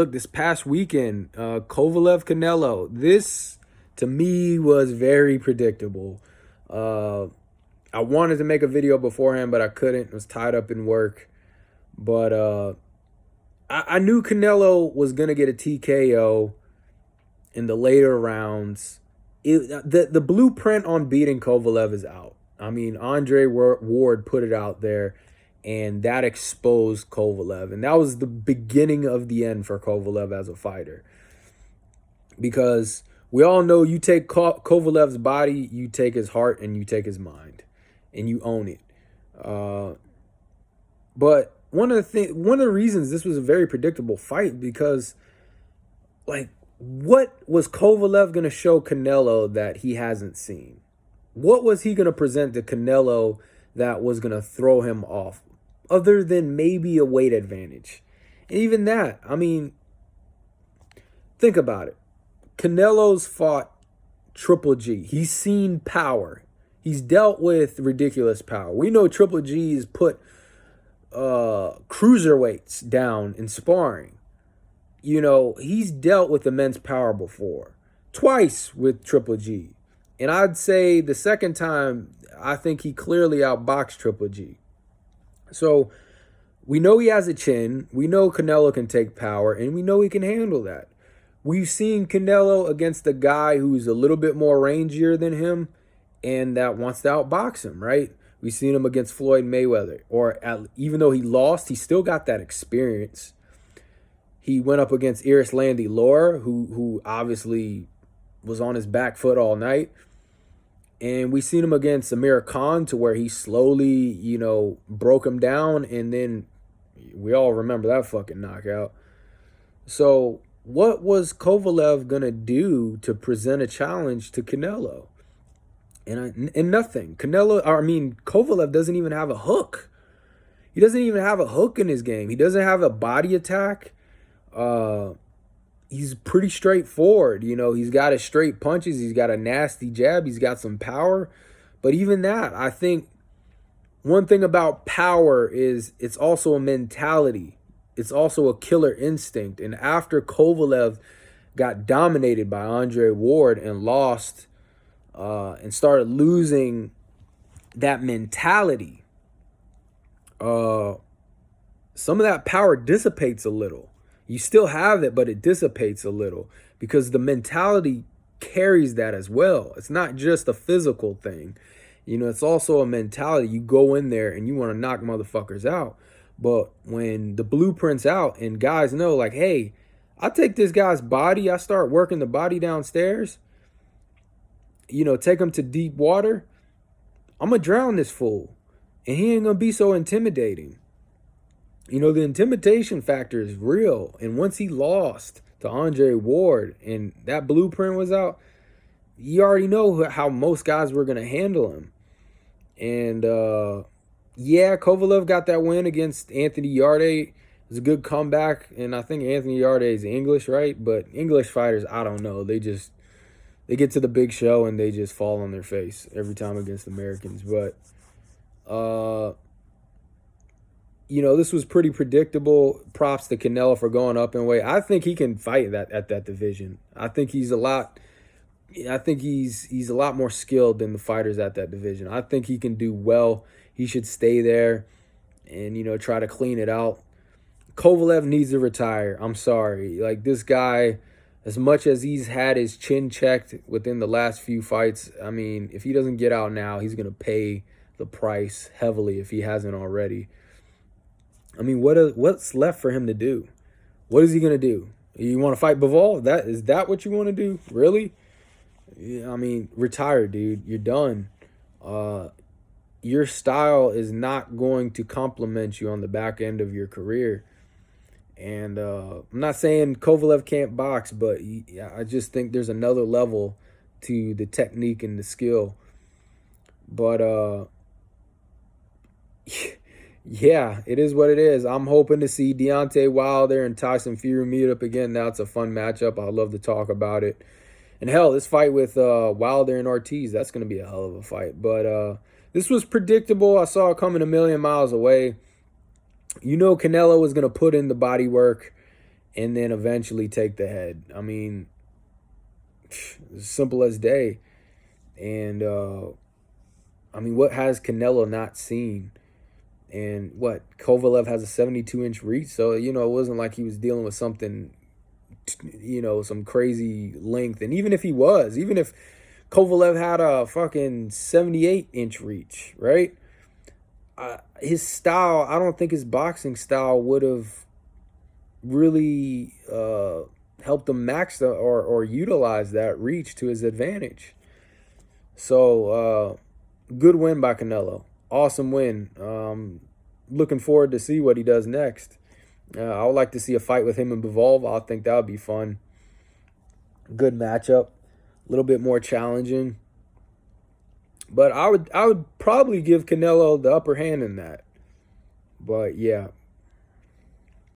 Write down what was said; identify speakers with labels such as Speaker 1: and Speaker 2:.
Speaker 1: Look, this past weekend, Kovalev Canelo. This to me was very predictable. Uh, I wanted to make a video beforehand, but I couldn't. I was tied up in work. But I knew Canelo was gonna get a TKO in the later rounds. The blueprint on beating Kovalev is out. I mean, Andre Ward put it out there, and that exposed Kovalev, and that was the beginning of the end for Kovalev as a fighter. Because we all know you take Kovalev's body, you take his heart, and you take his mind, and you own it. Uh, but one of the reasons this was a very predictable fight because like what was Kovalev going to show Canelo that he hasn't seen? What was he going to present to Canelo that was going to throw him off other than maybe a weight advantage? And even that, I mean, think about it. Canelo's fought Triple G. He's seen power. He's dealt with ridiculous power. We know Triple G has put cruiserweights down in sparring. You know, he's dealt with immense power before. Twice with Triple G. And I'd say the second time, I think he clearly outboxed Triple G. So we know he has a chin. We know Canelo can take power, and we know he can handle that. We've seen Canelo against a guy who's a little bit more rangier than him and that wants to outbox him, right? We've seen him against Floyd Mayweather. Even though he lost, he still got that experience. He went up against Landy Laura, who obviously was on his back foot all night. And we seen him against Amir Khan to where he slowly, broke him down. And then we all remember that fucking knockout. So what was Kovalev going to do to present a challenge to Canelo? And nothing. Kovalev doesn't even have a hook. He doesn't even have a hook in his game. He doesn't have a body attack. He's pretty straightforward. He's got his straight punches. He's got a nasty jab. He's got some power. But even that, I think one thing about power is it's also a mentality. It's also a killer instinct. And after Kovalev got dominated by Andre Ward and lost and started losing that mentality, some of that power dissipates a little. You still have it, but it dissipates a little because the mentality carries that as well. It's not just a physical thing. It's also a mentality. You go in there and you want to knock motherfuckers out. But when the blueprint's out and guys know, like, hey, I take this guy's body, I start working the body downstairs, take him to deep water, I'm going to drown this fool. And he ain't going to be so intimidating. The intimidation factor is real. And once he lost to Andre Ward and that blueprint was out, you already know how most guys were going to handle him. And, Kovalev got that win against Anthony Yarde. It was a good comeback. And I think Anthony Yarde is English, right? But English fighters, I don't know. They get to the big show and they just fall on their face every time against Americans. But, this was pretty predictable. Props to Canelo for going up in weight. I think he can fight at that division. I think he's a lot more skilled than the fighters at that division. I think he can do well. He should stay there and, try to clean it out. Kovalev needs to retire. I'm sorry. Like, this guy, as much as he's had his chin checked within the last few fights, I mean, if he doesn't get out now, he's going to pay the price heavily if he hasn't already. I mean, what's left for him to do? What is he going to do? You want to fight Bivol? Is that what you want to do? Really? I mean, retire, dude. You're done. Your style is not going to complement you on the back end of your career. And I'm not saying Kovalev can't box, but I just think there's another level to the technique and the skill. But yeah, it is what it is. I'm hoping to see Deontay Wilder and Tyson Fury meet up again. Now it's a fun matchup. I'd love to talk about it. And hell, this fight with Wilder and Ortiz, that's going to be a hell of a fight. But this was predictable. I saw it coming a million miles away. Canelo was going to put in the body work. and then eventually take the head. I mean, simple as day. And I mean, what has Canelo not seen? And what, Kovalev has a 72-inch reach, so it wasn't like he was dealing with something, some crazy length. And even if Kovalev had a fucking 78-inch reach, right? His style, I don't think his boxing style would have really helped him or utilize that reach to his advantage. So, good win by Canelo. Awesome win. Looking forward to see what he does next. I would like to see a fight with him and Bivol. I think that would be fun. Good matchup. A little bit more challenging. But I would probably give Canelo the upper hand in that. But yeah,